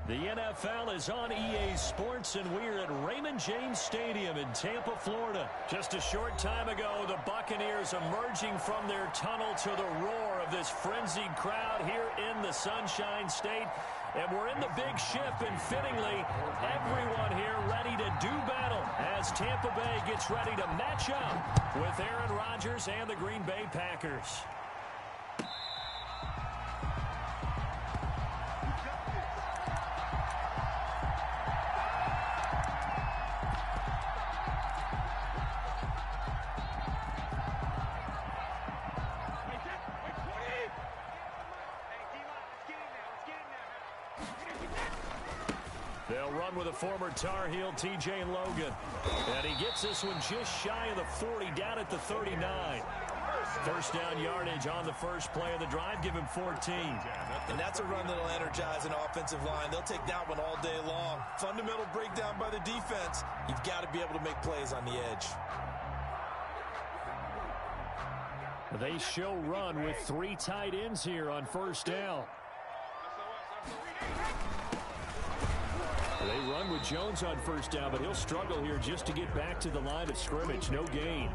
The NFL is on EA Sports, and we're at Raymond James Stadium in Tampa, Florida. Just a short time ago, the Buccaneers emerging from their tunnel to the roar of this frenzied crowd here in the Sunshine State. And we're in the big shift, and fittingly, everyone here ready to do battle as Tampa Bay gets ready to match up with Aaron Rodgers and the Green Bay Packers. They'll run with a former Tar Heel, TJ Logan. And he gets this one just shy of the 40, down at the 39. First down yardage on the first play of the drive. Give him 14. And that's a run that'll energize an offensive line. They'll take that one all day long. Fundamental breakdown by the defense. You've got to be able to make plays on the edge. They show run with 3 tight ends here on first down. They run with Jones on first down, but he'll struggle here just to get back to the line of scrimmage. No gain.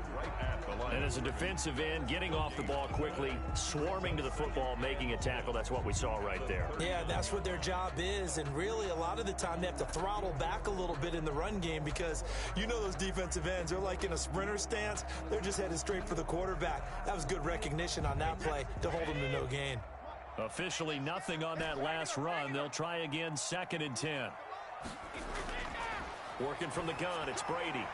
And as a defensive end, getting off the ball quickly, swarming to the football, making a tackle, that's what we saw right there. Yeah, that's what their job is. And really, a lot of the time, they have to throttle back a little bit in the run game because you know those defensive ends, they're like in a sprinter stance. They're just headed straight for the quarterback. That was good recognition on that play to hold them to no gain. Officially nothing on that last run. They'll try again, 2nd and 10. Working from the gun, it's Brady.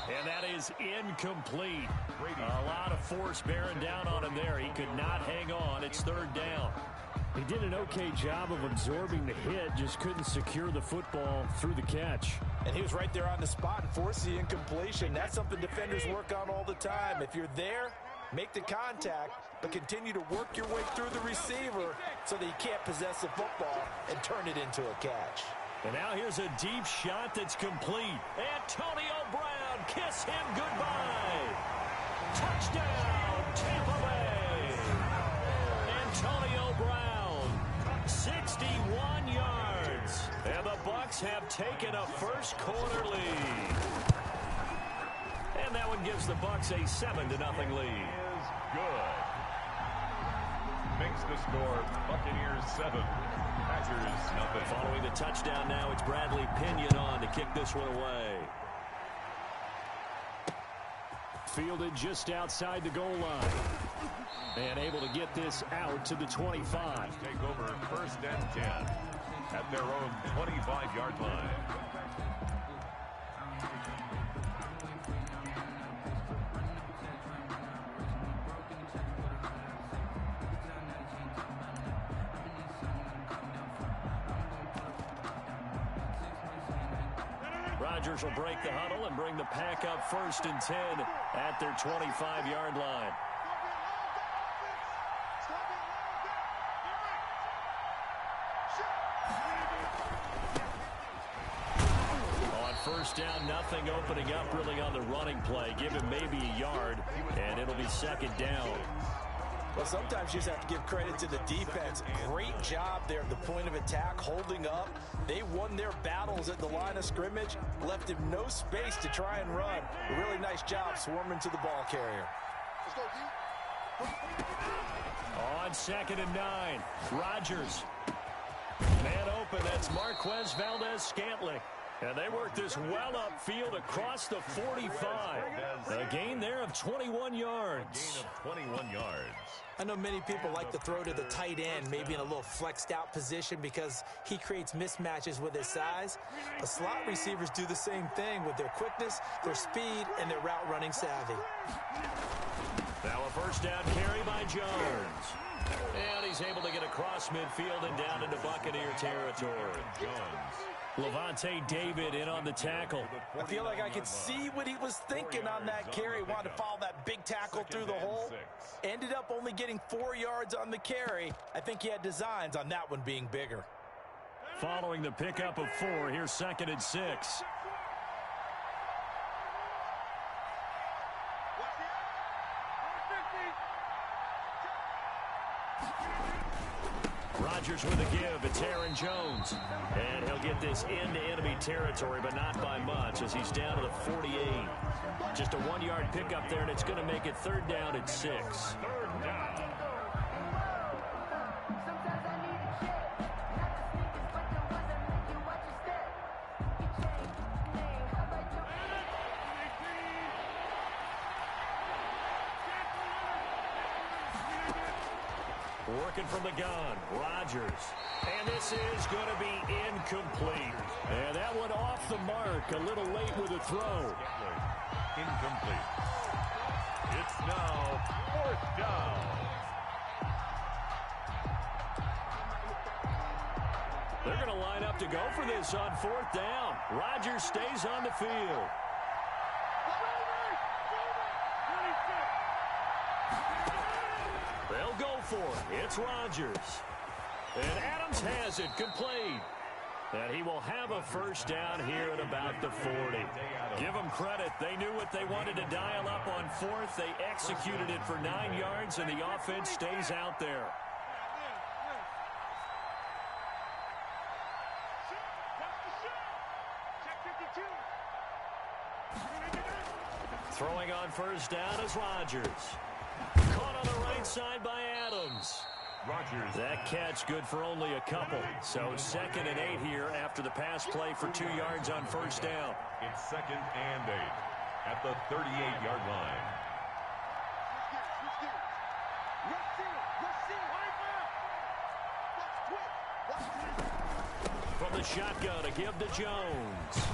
And that is incomplete. A lot of force bearing down on him there. He could not hang on. It's 3rd down. He did an okay job of absorbing the hit, just couldn't secure the football through the catch. And he was right there on the spot and forced the incompletion. That's something defenders work on all the time. If you're there, make the contact, but continue to work your way through the receiver so that you can't possess the football and turn it into a catch. And now here's a deep shot that's complete. Antonio Brown, kiss him goodbye. Touchdown, Tampa Bay. Antonio Brown, 61 yards. And the Bucs have taken a first quarter lead. And that one gives the Bucs a 7-0 lead. Good. Makes the score Buccaneers 7. Packers nothing. Following the touchdown now, it's Bradley Pinion on to kick this one away. Fielded just outside the goal line. And able to get this out to the 25. Take over 1st and 10 at their own 25-yard line. Rodgers will break the huddle and bring the pack up 1st and 10 at their 25-yard line. On 1st down, nothing opening up really on the running play. Give him maybe a yard, and it'll be 2nd down. Well, sometimes you just have to give credit to the defense. Great job there at the point of attack, holding up. They won their battles at the line of scrimmage, left him no space to try and run. A really nice job swarming to the ball carrier. On 2nd and 9, Rodgers. Man open, that's Marquez Valdez-Scantling. And they work this well upfield across the 45. A gain there of 21 yards. A gain of 21 yards. I know many people like to throw to the tight end, maybe in a little flexed out position because he creates mismatches with his size. But slot receivers do the same thing with their quickness, their speed, and their route running savvy. Now a 1st down carry by Jones. And he's able to get across midfield and down into Buccaneer territory. Jones. Levante David in on the tackle. I feel like I could see what he was thinking on that carry. Wanted to follow that big tackle through the hole. Ended up only getting 4 yards on the carry. I think he had designs on that one being bigger. Following the pickup of 4, here's 2nd and 6. Rodgers with a give. It's Aaron Jones. And he'll get this into enemy territory, but not by much as he's down to the 48. Just a 1-yard pickup there, and it's going to make it 3rd down at 6. 3rd down. Working from the gun, Rodgers. And this is going to be incomplete. And that one off the mark, a little late with a throw. Incomplete. It's now 4th down. They're going to line up to go for this on 4th down. Rodgers stays on the field. They'll go for it. It's Rodgers. And Adams has it complete. And he will have a 1st down here at about the 40. Give them credit. They knew what they wanted to dial up on 4th. They executed it for 9 yards, and the offense stays out there. Throwing on 1st down is Rodgers. Caught on the right side by Adams. Rodgers. That catch good for only a couple. So 2nd and 8 here after the pass play for 2 yards on 1st down. It's 2nd and 8 at the 38-yard line. From the shotgun, a give to Jones.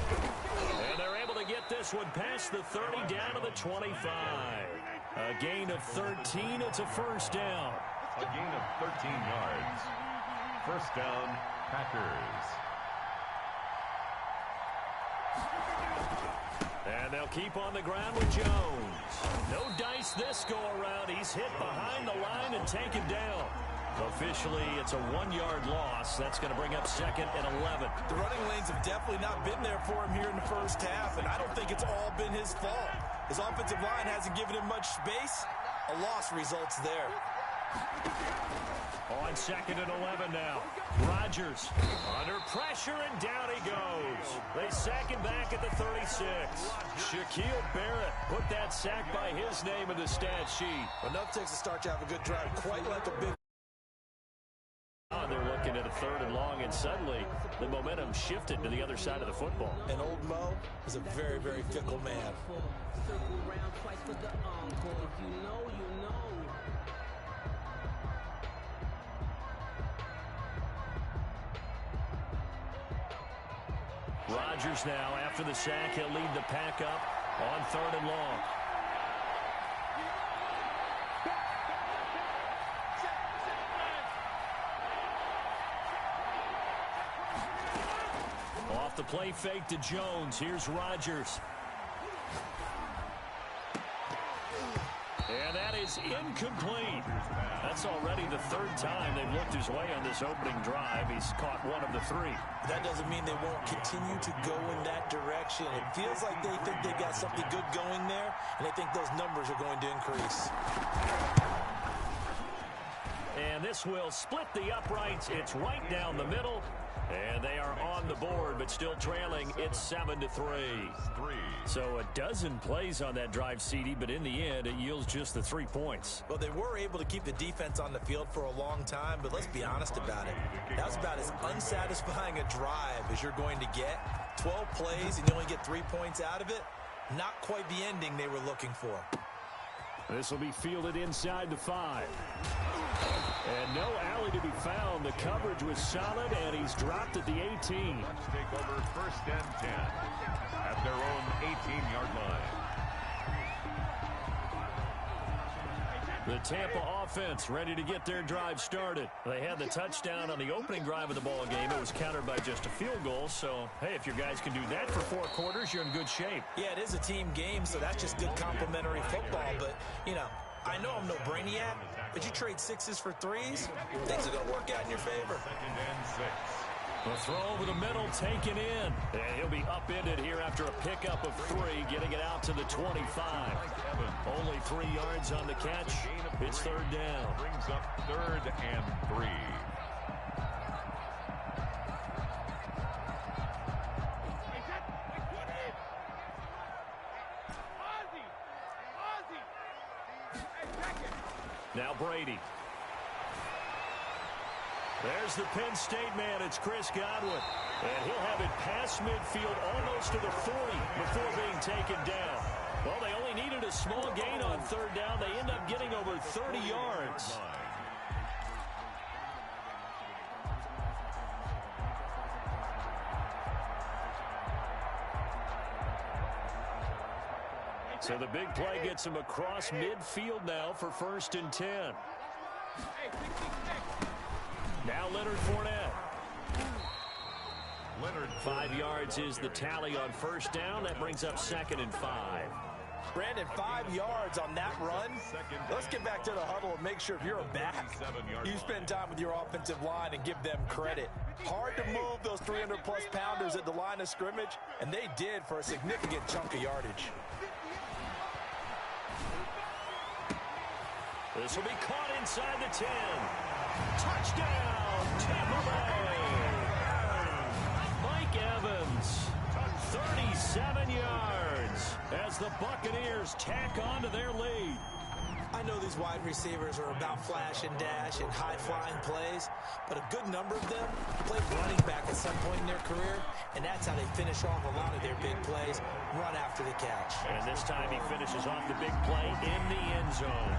And they're able to get this one past the 30 down to the 25. A gain of 13. It's a 1st down. A gain of 13 yards. 1st down, Packers. And they'll keep on the ground with Jones. No dice this go-around. He's hit behind the line and taken down. Officially, it's a 1-yard loss. That's going to bring up 2nd and 11. The running lanes have definitely not been there for him here in the 1st half, and I don't think it's all been his fault. His offensive line hasn't given him much space. A loss results there. On 2nd and 11 now. Rodgers under pressure, and down he goes. They sack him back at the 36. Shaquille Barrett put that sack by his name in the stat sheet. Enough takes to start to have a good drive, quite like a big. They're looking at a 3rd and long, and suddenly the momentum shifted to the other side of the football. And old Mo is a very, very fickle man. Rodgers now, after the sack, he'll lead the pack up on 3rd and long. Off the play fake to Jones. Here's Rodgers. And that is incomplete. That's already the 3rd time they've looked his way on this opening drive. He's caught 1 of the 3. That doesn't mean they won't continue to go in that direction. It feels like they think they got something good going there, and they think those numbers are going to increase. And this will split the uprights. It's right down the middle. And they are on the board, but still trailing. It's 7-3. So a dozen plays on that drive, CD, but in the end, it yields just the 3 points. Well, they were able to keep the defense on the field for a long time, but let's be honest about it. That was about as unsatisfying a drive as you're going to get. 12 plays, and you only get 3 points out of it. Not quite the ending they were looking for. This will be fielded inside the 5. And no alley to be found. The coverage was solid, and he's dropped at the 18. Let's take over 1st and 10 at their own 18-yard line. The Tampa offense ready to get their drive started. They had the touchdown on the opening drive of the ball game. It was countered by just a field goal. So, hey, if your guys can do that for 4 quarters, you're in good shape. Yeah, it is a team game, so that's just good complimentary football. But, you know, I know I'm no brainiac, but you trade 6s for 3s, things are going to work out in your favor. 2nd and 6. The throw over the middle taken in. And he'll be upended here after a pickup of 3, getting it out to the 25. Only 3 yards on the catch. It's 3rd down. Brings up 3rd and 3. Now Brady. There's the Penn State man. It's Chris Godwin. And he'll have it past midfield almost to the 40 before being taken down. Well, they only needed a small gain on third down. They end up getting over 30 yards. So the big play gets him across midfield now for 1st and 10. Now Leonard Fournette. 5 yards is the tally on 1st down. That brings up 2nd and 5. Brandon, 5 yards on that run. Let's get back to the huddle and make sure if you're a back, you spend time with your offensive line and give them credit. Hard to move those 300-plus pounders at the line of scrimmage, and they did for a significant chunk of yardage. This will be caught inside the 10. Touchdown, Tampa Bay. Mike Evans, 37 yards as the Buccaneers tack on to their lead. I know these wide receivers are about flash and dash and high-flying plays, but a good number of them played running back at some point in their career, and that's how they finish off a lot of their big plays, run after the catch. And this time he finishes off the big play in the end zone.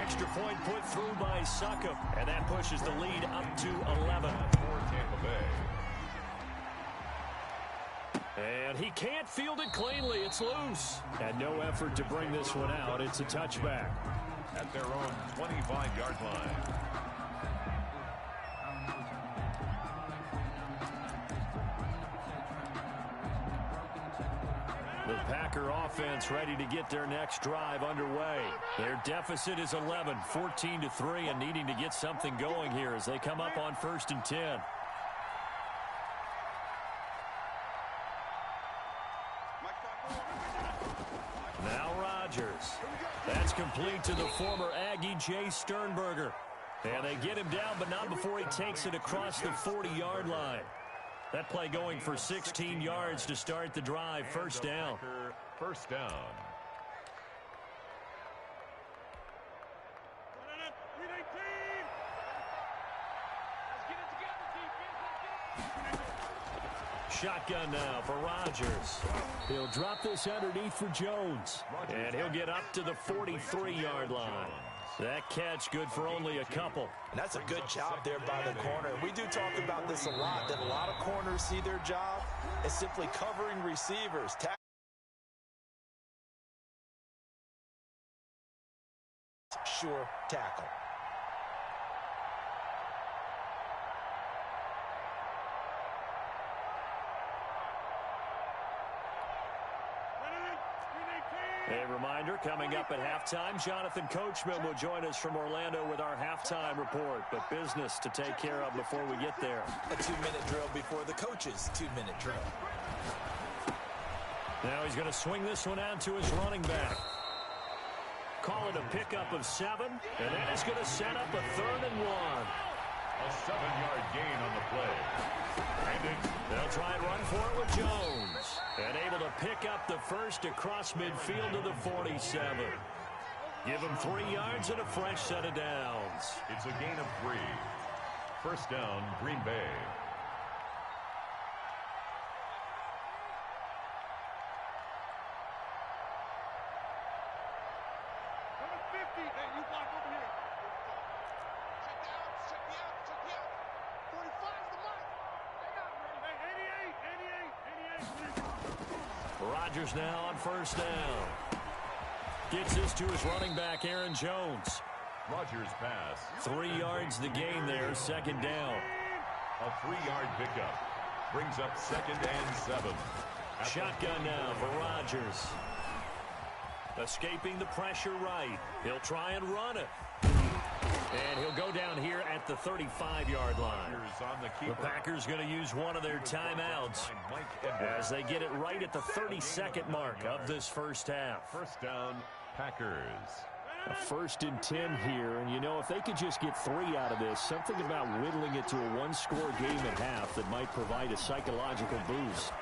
Extra point put through by Succop, and that pushes the lead up to 11. For Tampa Bay. And he can't field it cleanly. It's loose. And no effort to bring this one out. It's a touchback. At their own 25-yard line. The Packer offense ready to get their next drive underway. Their deficit is 11, 14-3, and needing to get something going here as they come up on 1st and 10. Now Rodgers. That's complete to the former Aggie Jay Sternberger. And they get him down, but not before he takes it across the 40-yard line. That play going for 16 yards to start the drive. 1st down. 1st down. Shotgun now for Rodgers. He'll drop this underneath for Jones. And he'll get up to the 43-yard line. That catch good for only a couple. And that's a good job there by the corner. We do talk about this a lot, that a lot of corners see their job as simply covering receivers. Sure tackle. A reminder, coming up at halftime, Jonathan Coachman will join us from Orlando with our halftime report. But business to take care of before we get there. A 2-minute drill before the coach's 2-minute drill. Now he's going to swing this one out to his running back. Call it a pickup of 7, and that is going to set up a 3rd and 1. A 7-yard gain on the play. They'll try and run for it with Jones. And able to pick up the first across midfield to the 47. Give him 3 yards and a fresh set of downs. It's a gain of 3. 1st down, Green Bay. Rodgers now on 1st down. Gets this to his running back, Aaron Jones. Rodgers pass. 3 yards the gain there, 2nd down. A 3-yard pickup. Brings up 2nd and 7. Shotgun now for Rodgers. Escaping the pressure right. He'll try and run it. And he'll go down here at the 35-yard line. The Packers going to use one of their timeouts as they get it right at the 32nd mark of this first half. 1st down, Packers. A 1st and 10 here, and you know, if they could just get 3 out of this, something about whittling it to a one-score game at half that might provide a psychological boost.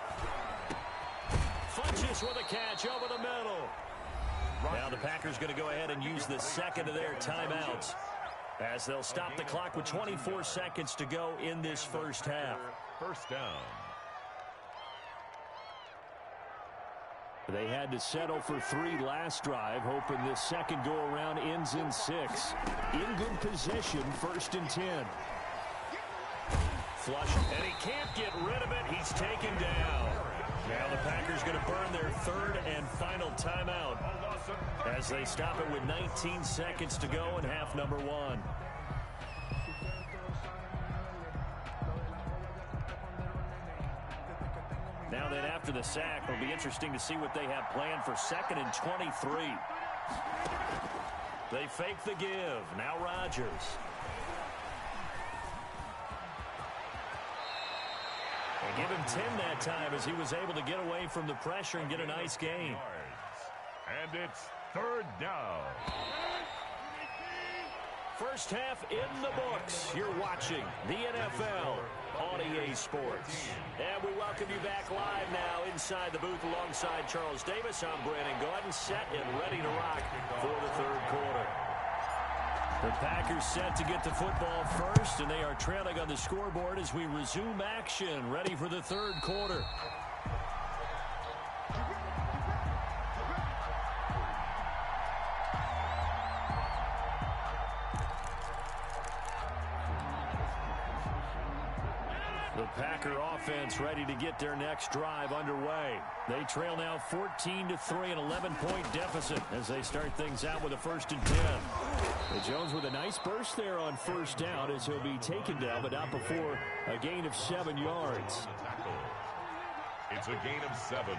Funches with a catch over the middle. Now the Packers going to go ahead and use the second of their timeouts as they'll stop the clock with 24 seconds to go in this first half. First down. They had to settle for 3 last drive, hoping this second go-around ends in 6. In good position, 1st and 10. Flush, and he can't get rid of it. He's taken down. Now the Packers going to burn their 3rd and final timeout as they stop it with 19 seconds to go in half number 1. Now then, after the sack, it'll be interesting to see what they have planned for 2nd and 23. They fake the give. Now Rodgers. They give him 10 that time as he was able to get away from the pressure and get a nice gain. And it's 3rd down. First half in the books. You're watching the NFL on EA Sports. And we welcome you back live now inside the booth alongside Charles Davis. I'm Brandon Gordon, set and ready to rock for the 3rd quarter. The Packers set to get the football first, and they are trailing on the scoreboard as we resume action, ready for the 3rd quarter. The Packer offense ready to get their next drive underway. They trail now 14-3, an 11-point deficit as they start things out with a 1st and 10. Jones with a nice burst there on 1st down as he'll be taken down, but not before a gain of 7 yards. It's a gain of 7.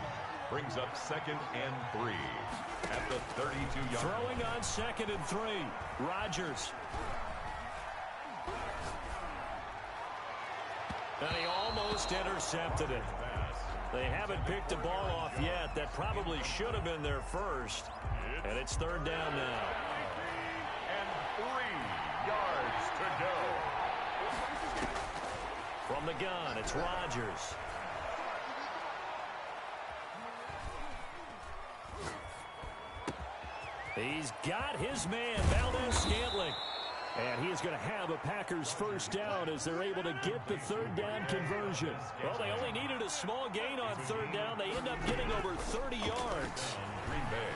Brings up 2nd and 3 at the 32-yard. Throwing on 2nd and 3. Rodgers. And he almost intercepted it. They haven't picked the ball off yet. That probably should have been their first. And it's 3rd down now. And 3 yards to go. From the gun, it's Rodgers. He's got his man, Valdez-Scantling. And he is going to have a Packers 1st down as they're able to get the 3rd down conversion. Well, they only needed a small gain on 3rd down. They end up getting over 30 yards. Green Bay.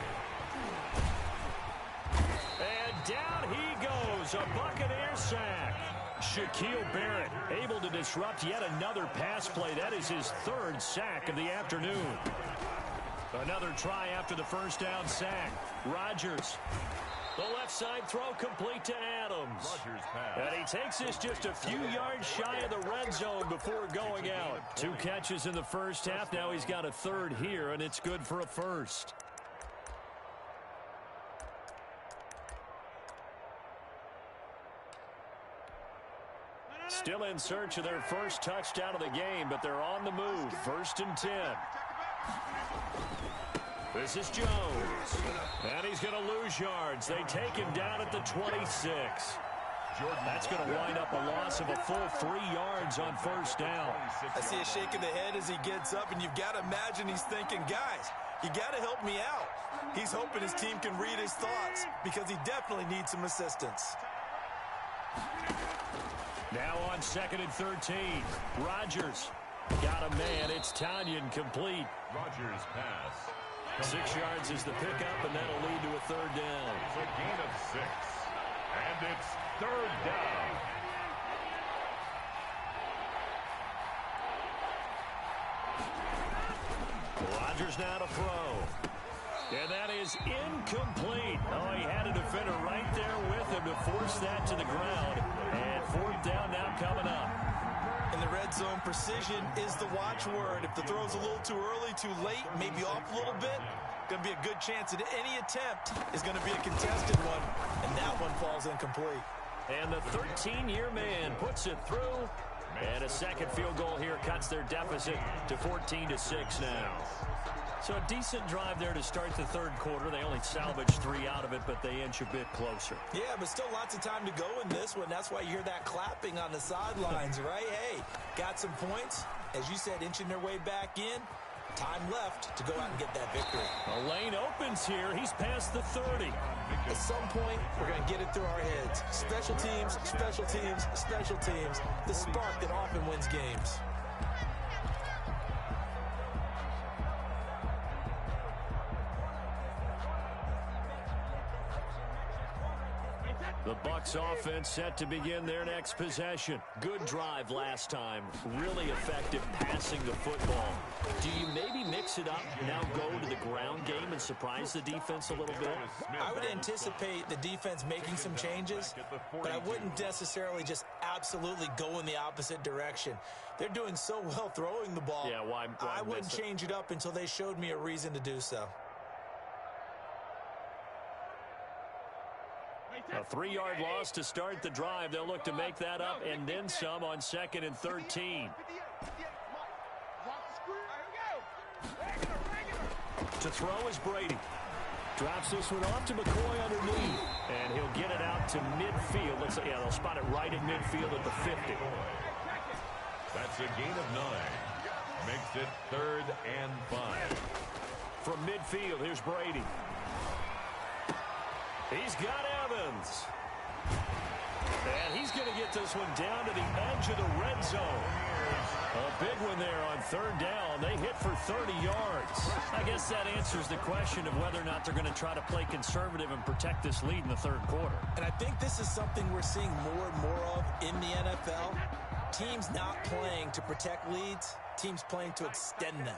And down he goes, a Buccaneer sack. Shaquille Barrett able to disrupt yet another pass play. That is his 3rd sack of the afternoon. Another try after the 1st down sack. Rodgers. The left side throw complete to Adams. And he takes this just a few yards shy of the red zone before going out. 2 catches in the first half. Now he's got a 3rd here, and it's good for a 1st. Still in search of their first touchdown of the game, but they're on the move. 1st and 10. This is Jones. And he's going to lose yards. They take him down at the 26. That's going to wind up a loss of a full 3 yards on 1st down. I see a shake of the head as he gets up, and you've got to imagine he's thinking, guys, you got to help me out. He's hoping his team can read his thoughts because he definitely needs some assistance. Now on 2nd and 13. Rodgers got a man. It's Tanyan complete. Rodgers pass. 6 yards is the pickup, and that'll lead to a 3rd down. It's a gain of 6. And it's 3rd down. Rodgers now to throw. And that is incomplete. Oh, he had a defender right there with him to force that to the ground. And 4th down now coming up. In the red zone, precision is the watchword. If the throw's a little too early, too late, maybe off a little bit, going to be a good chance that any attempt is going to be a contested one, and that one falls incomplete. And the 13-year man puts it through, and a 2nd field goal here cuts their deficit to 14-6 now. So a decent drive there to start the 3rd quarter. They only salvaged 3 out of it, but they inch a bit closer. Yeah, but still lots of time to go in this one. That's why you hear that clapping on the sidelines, right? Hey, got some points. As you said, inching their way back in. Time left to go out and get that victory. The lane opens here. He's past the 30. At some point, we're going to get it through our heads. Special teams, special teams, special teams. The spark that often wins games. The Bucs offense set to begin their next possession. Good drive last time. Really effective passing the football. Do you maybe mix it up, now go to the ground game and surprise the defense a little bit? I would anticipate the defense making some changes, but I wouldn't necessarily just absolutely go in the opposite direction. They're doing so well throwing the ball. Yeah, why I wouldn't change it up until they showed me a reason to do so. A 3-yard loss to start the drive. They'll look to make that up and then some on 2nd and 13. To throw is Brady. Drops this one off to McCoy underneath. And he'll get it out to midfield. Yeah, they'll spot it right at midfield at the 50. That's a gain of 9. Makes it 3rd and 5. From midfield, here's Brady. He's got Evans. And he's going to get this one down to the edge of the red zone. A big one there on 3rd down. They hit for 30 yards. I guess that answers the question of whether or not they're going to try to play conservative and protect this lead in the 3rd quarter. And I think this is something we're seeing more and more of in the NFL. Teams not playing to protect leads, teams playing to extend them.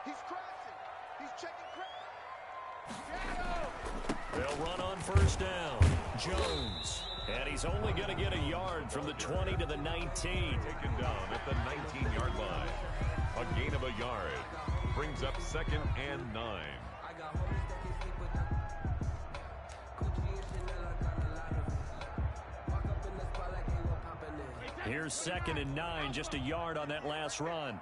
He's crossing. He's checking crack. They'll run on 1st down. Jones. And he's only going to get a yard from the 20 to the 19. Taken down at the 19-yard line. A gain of a yard. Brings up 2nd and 9. Here's 2nd and 9. Just a yard on that last run.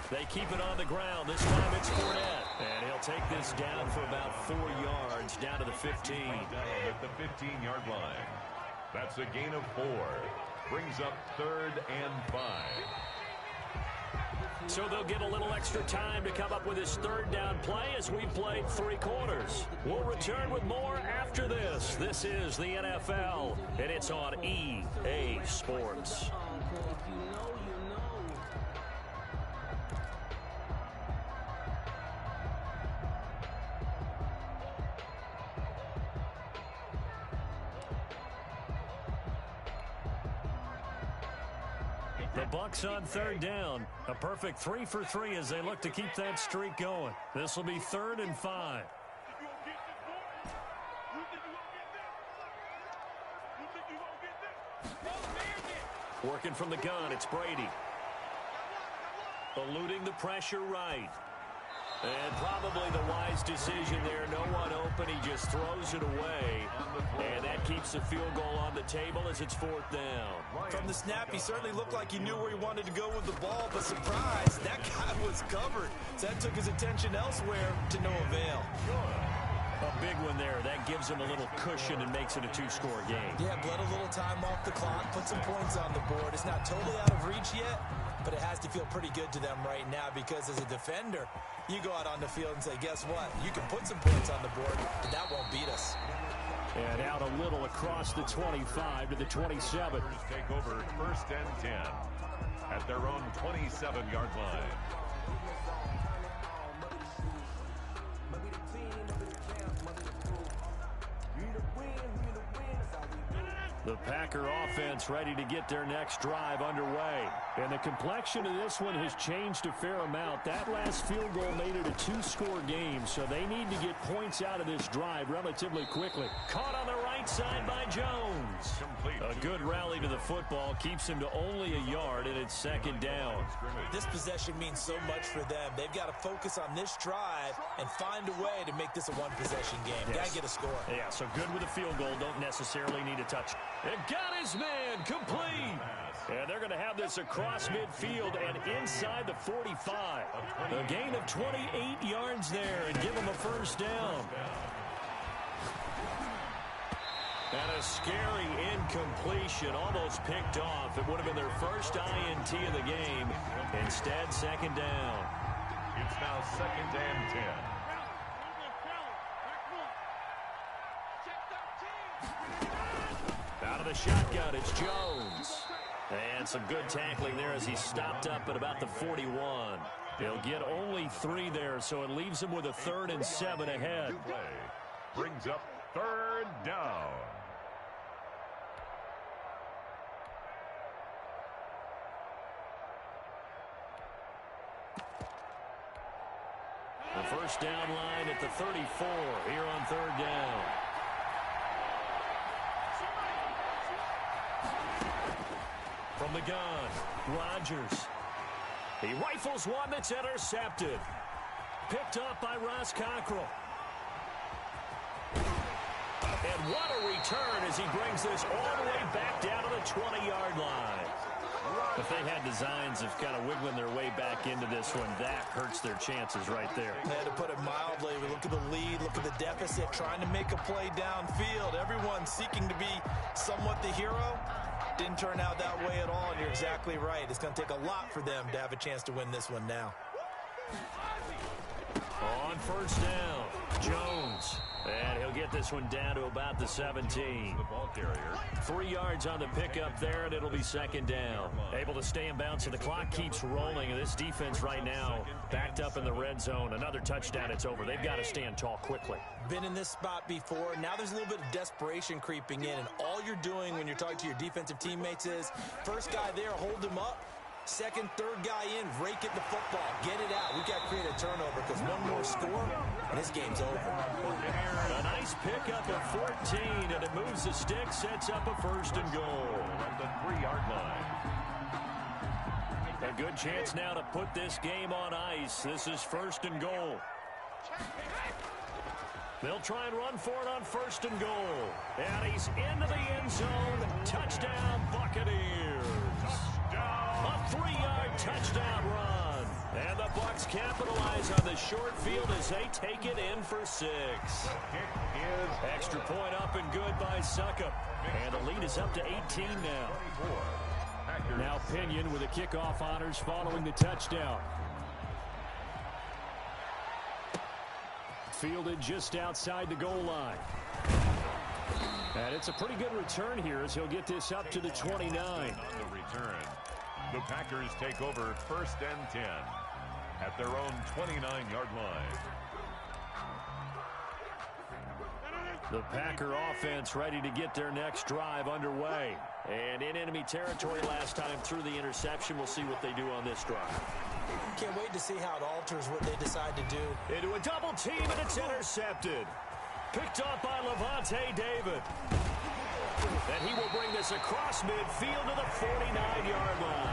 They keep it on the ground. This time it's Fournette. And he'll take this down for about 4 yards, down to the 15. At the 15-yard line. That's a gain of 4. Brings up 3rd and 5. So they'll get a little extra time to come up with his 3rd down play as we've played 3 quarters. We'll return with more after this. This is the NFL, and it's on EA Sports. The Bucs on 3rd down. A perfect 3 for 3 as they look to keep that streak going. This will be 3rd and 5. Working from the gun, it's Brady. Eluding the pressure right. And probably the wise decision there. No one open. He just throws it away. And that keeps the field goal on the table as it's 4th down. From the snap, he certainly looked like he knew where he wanted to go with the ball, but surprise, that guy was covered. So that took his attention elsewhere to no avail. A big one there. That gives him a little cushion and makes it a 2-score game. Yeah, bled a little time off the clock, put some points on the board. It's not totally out of reach yet, but it has to feel pretty good to them right now because as a defender, you go out on the field and say, guess what? You can put some points on the board, but that won't beat us. And out a little across the 25 to the 27. Take over 1st and 10 at their own 27-yard line. The Packer offense ready to get their next drive underway. And the complexion of this one has changed a fair amount. That last field goal made it a 2-score game, so they need to get points out of this drive relatively quickly. Caught on the right side by Jones. A good rally to the football keeps him to only a yard, and it's 2nd down. This possession means so much for them. They've got to focus on this drive and find a way to make this a one-possession game. Yes. Got to get a score. Yeah, so good with a field goal. Don't necessarily need a touch. And got his man complete. And they're going to have this across midfield and inside the 45. A gain of 28 yards there and give them a 1st down. And a scary incompletion, almost picked off. It would have been their first INT of the game. Instead, second down. It's now 2nd and 10. Out of the shotgun, it's Jones. And some good tackling there as he stopped up at about the 41. They'll get only 3 there, so it leaves them with a 3rd and 7 ahead. Play brings up 3rd down. The first down line at the 34 here on 3rd down. From the gun, Rodgers. He rifles one that's intercepted. Picked up by Ross Cockrell. And what a return as he brings this all the way back down to the 20-yard line. If they had designs of kind of wiggling their way back into this one, that hurts their chances right there. To put it mildly, we look at the lead, look at the deficit, trying to make a play downfield. Everyone seeking to be somewhat the hero. Didn't turn out that way at all, and you're exactly right. It's going to take a lot for them to have a chance to win this one now. On first down, Jones. And he'll get this one down to about the 17. The ball carrier. 3 yards on the pickup there, and it'll be second down. Able to stay in bounds, and the clock keeps rolling. And this defense right now backed up in the red zone. Another touchdown, it's over. They've got to stand tall quickly. Been in this spot before. Now there's a little bit of desperation creeping in, and all you're doing when you're talking to your defensive teammates is first guy there, hold him up. Second, third guy in, rake at the football. Get it out. We've got to create a turnover because one more score, and this game's over. A nice pickup of 14, and it moves the stick, sets up a 1st and goal. At the 3-yard line. A good chance now to put this game on ice. This is 1st and goal. They'll try and run for it on 1st and goal. And he's into the end zone. Touchdown, Buccaneers. A 3-yard touchdown run. And the Bucs capitalize on the short field as they take it in for 6. Extra point up and good by Suckup. And the lead is up to 18 now. Now Pinion with the kickoff honors following the touchdown. Fielded just outside the goal line. And it's a pretty good return here as he'll get this up to the 29. On the return, the Packers take over 1st and 10 at their own 29-yard line. The Packer offense ready to get their next drive underway. And in enemy territory last time through the interception. We'll see what they do on this drive. Can't wait to see how it alters what they decide to do. Into a double team, and it's intercepted. Picked up by Levante David. And he will bring this across midfield to the 49-yard line.